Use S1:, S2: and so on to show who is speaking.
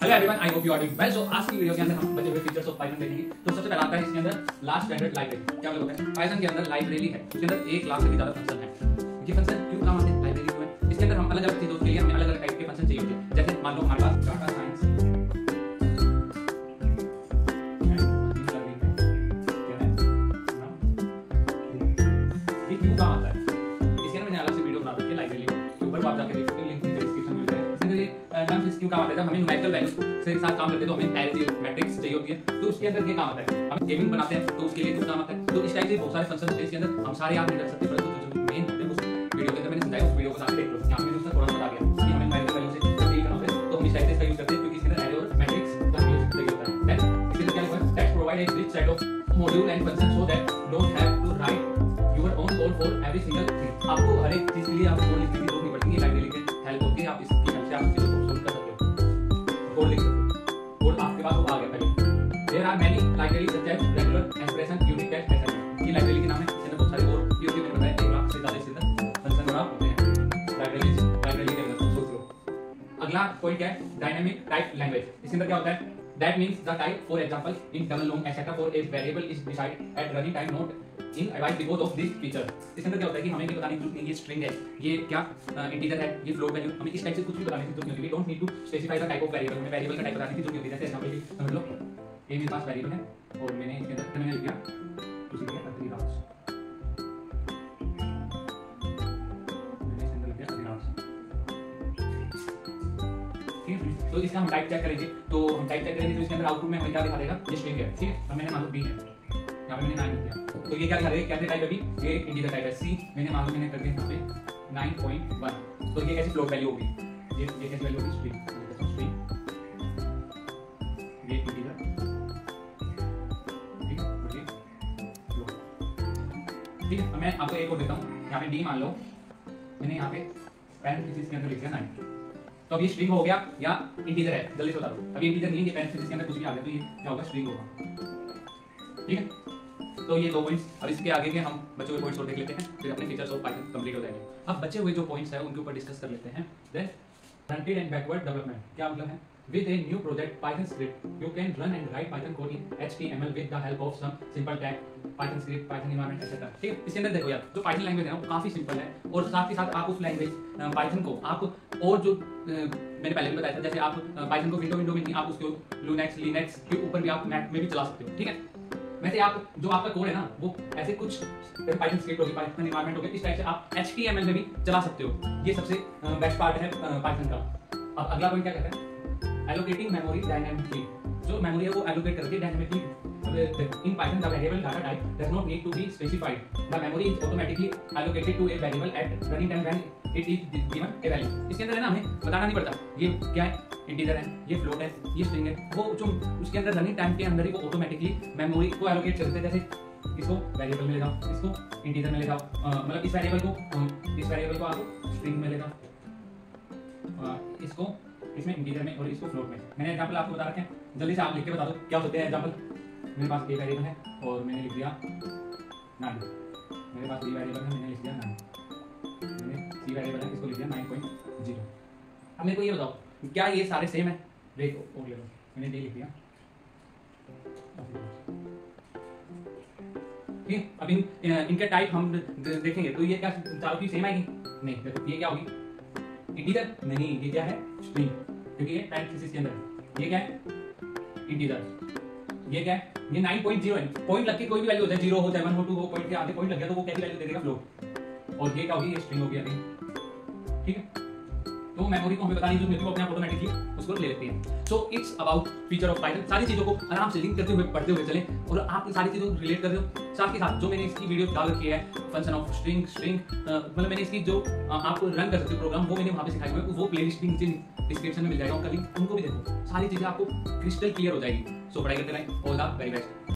S1: Hello everyone, I hope you are doing well. So आज की video के अंदर हम बचे हुए फीचर्स ऑफ पाइथन देखेंगे। तो सबसे पहला आता है इसके अंदर लास्ट स्टैंडर्ड लाइब्रेरी। क्या मतलब है? पाइथन के अंदर लाइब्रेरी है, उसके अंदर 1 लाख से भी ज्यादा फंक्शन है। ये फंक्शन क्यों काम आते हैं? लाइब्रेरी क्यों है? इसके अंदर हम अलग अलग चीजों के लिए हमें अलग अलग टाइप के फंक्शन चाहिए होते हैं। जैसे मान लो हमारे पास डाटा साइंस क्यों काम आता है, इसके अंदर मैंने अलग से वीडियो बना रखी है लाइब्रेरी के ऊपर, आप जाके देख सकते हो, लिंक डिस्क्रिप्शन में है। इसके अंदर क्यों काम आता है? हमें न्यूमेरिकल वैल्यूज से साथ काम करते हैं तो हमें एरे मैट्रिक्स चाहिए होती है, तो उसके अंदर ये काम आता है। हम गेमिंग बनाते हैं तो उसके लिए कुछ काम आता है। तो इस टाइप से बहुत सारे फंक्शन होते हैं इसके अंदर, हम सारे याद नहीं कर सकते, परंतु जो मेन होते हैं उस वीडियो के अंदर मैंने समझाया, उस वीडियो को जाके देख लो। यहां पे मैंने उसका थोड़ा सा बता दिया कि हमें न्यूमेरिकल वैल्यू से डील करना होता है, तो हम इस टाइप से इसका यूज करते हैं क्योंकि इसके अंदर एरे और मैट्रिक्स का यूज चाहिए होता है। देन इसके अंदर क्या लिखा है? That provide a rich set of module and function so that don't have to write your own code for every single thing. आपको हर एक चीज के लिए आपको कोड लिखने की जरूरत नहीं पड़ती है, लाइब्रेरी की हेल्प होती है। आप इसकी हेल्प से आप चीजों को सोल्व कर सकते हो, कोड लिख सकते हो। कोड आपके पास आ गया पहले। There are many libraries such as regular expression, unit test, etcetera. ये लाइब्रेरी के नाम है। इसके अंदर बहुत सारे और यूनिट मैंने बताया 1 लाख से ज्यादा इसके अंदर फंक्शन बना होते हैं लाइब्रेरी के अंदर। सोच लो अगला पॉइंट क्या है? Dynamic type language. इसके अंदर क्या होता है? That means the type, for example, in double long, etc. for a variable is decided at running time, not in advance because of this feature. इसके अंदर क्या होता है कि हमें ये बताने की जरूरत नहीं, ये स्ट्रिंग है, ये क्या इंटीजर है, ये फ्लोट वैल्यू, हमें इस टाइप से कुछ भी बताने की जरूरत नहीं होती। We don't need to specify the type of variable, हमें वेरिएबल का टाइप बताने की जरूरत नहीं होती। जैसे एग्जांपल समझ लो, ये मेरे पास वेरिएबल है और मैंने इसके अंदर मैंने लिख दिया कुछ लिख दिया 3 hours, मैंने इसके अंदर लिख दिया 3 hours। तो इसका हम टाइप चेक करेंगे, तो हम टाइप चेक करेंगे तो इसके अंदर आउटपुट में हमें क्या दिखा देगा? ये स्ट्रिंग है, ठीक है। अब मैंने मान लो b है, यहाँ पे मैंने 9 लिख दिया, तो ये क्या दिखा देगा? कैसे टाइप है? b, ये इंटीजर टाइप है। c मैंने मान लो मैंने कर दिया यहाँ पे 9.1, तो ये कैसी फ्लोट वैल्यू होगी? ये कैसी वैल्यू होगी? स्ट्रिंग, ये इंटीजर, ठीक है, और ये फ्लोट, ठीक है। अब मैं आपको एक और देता हूँ, यहाँ पे d मान लो मैंने यहाँ पे पैरेंथेसिस के अंदर लिख दिया 9, तो अब ये स्ट्रिंग हो गया या इंटीजर है? जल्दी से बता दो। अब ये इंटीजर नहीं है, ये पैरेंथेसिस के अंदर कुछ भी आ गया तो ये क्या होगा? स्ट्रिंग होगा, ठीक है। तो ये 2 पॉइंट्स। अब इसके आगे के हम बचे हुए पॉइंट्स और देख लेते हैं, फिर अपने फीचर्स ऑफ पाइथन कंप्लीट हो जाएंगे। अब बचे हुए जो पॉइंट्स है उनके ऊपर डिस्कस कर लेते हैं। Then front end and backward development क्या मतलब है? With a new project Python script, you can run and write Python code in HTML with the help of some simple tag, Python script, Python environment, etc. ठीक है। इसके अंदर देखो यार, जो Python लैंग्वेज है ना वो काफी सिंपल है, और साथ ही साथ आप उस लैंग्वेज Python को आप और जो मैंने पहले भी बताया था, जैसे आप Python को विंडो में नहीं, आप उसको लिनक्स के ऊपर भी आप मैक में भी चला सकते हो, ठीक है। वैसे आप जो आपका कोड है ना वो ऐसे कुछ Python स्क्रिप्ट होगी, Python एनवायरनमेंट होगी, इस टाइप से आप HTML में भी चला सकते हो। ये सबसे बेस्ट पार्ट है Python का। अब अगला पॉइंट क्या कहता है? Allocating memory dynamically, जो मेमोरी है वो allocate करके dynamically. In Python, the variable data type does not need to be specified. The memory is automatically allocated to a variable at running time when it is given a value. इसके अंदर है ना हमें बताना नहीं पड़ता ये क्या है, इंटीजर है, ये फ्लोट है, ये स्ट्रिंग है, वो जो उसके अंदर रनिंग टाइम के अंदर ही वो ऑटोमेटिकली मेमोरी को एलोकेट करते हैं। जैसे इसको वेरिएबल में ले जाओ, इसको इंटीजर में ले जाओ, मतलब इस वेरिएबल को आप स्ट्रिंग में ले जाओ, इसको इसमें इंटीजर में और इसको फ्लोट में। मैंने एग्जांपल आपको बता रखे हैं, जल्दी से आप लिख के बता दो क्या होते हैं एग्जांपल। मेरे पास ए वेरिएबल है और मैंने लिख दिया 9, मेरे पास बी वेरिएबल है, मैंने लिख दिया 9, मैंने सी वेरिएबल है, इसको लिख दिया 9.0। अब मेरे को ये बताओ क्या ये सारे सेम है? ब्रेक हो गया, मैंने डी लिख दिया, ठीक है। अब इनके टाइप हम देखेंगे तो ये क्या चारों की सेम आएगी? नहीं, देखो ये क्या होगी? इंटीजर नहीं, ये क्या है? स्ट्रिंग, क्योंकि ये पैरेंथेसिस के अंदर है। ये क्या है? इंटीजर। ये क्या है? ये 9.0 है। पॉइंट लग के कोई भी वैल्यू हो जाए, 0 हो चाहे 1 हो 2 हो, पॉइंट के आगे पॉइंट लग गया तो वो कैसी वैल्यू दे देगा? फ्लोट। और ये क्या होगी? ये स्ट्रिंग होगी अभी, ठीक है। तो मेमोरी को हमें बताने की जरूरत नहीं होती, वो अपने आप ऑटोमेटिकली उसको ले लेती है। So it's about feature of Python. सारी चीजों को आराम से लिंक करते हुए पढ़ते हुए चलें और आप सारी चीजों को रिलेट कर रहे हो। साथ ही साथ जो मैंने इसकी वीडियो डाल रखी है फंक्शन ऑफ स्ट्रिंग, मतलब मैंने इसकी जो आप रन कर सकते हो प्रोग्राम, वो मैंने वहां पे सिखाया हुआ है, वो प्लेलिस्ट भी नीचे डिस्क्रिप्शन में मिल जाएगा, उनका लिंक, उनको भी देखो। सारी चीजें आपको क्रिस्टल क्लियर हो जाएगी। सो पढ़ाई करते रहें। All the very best.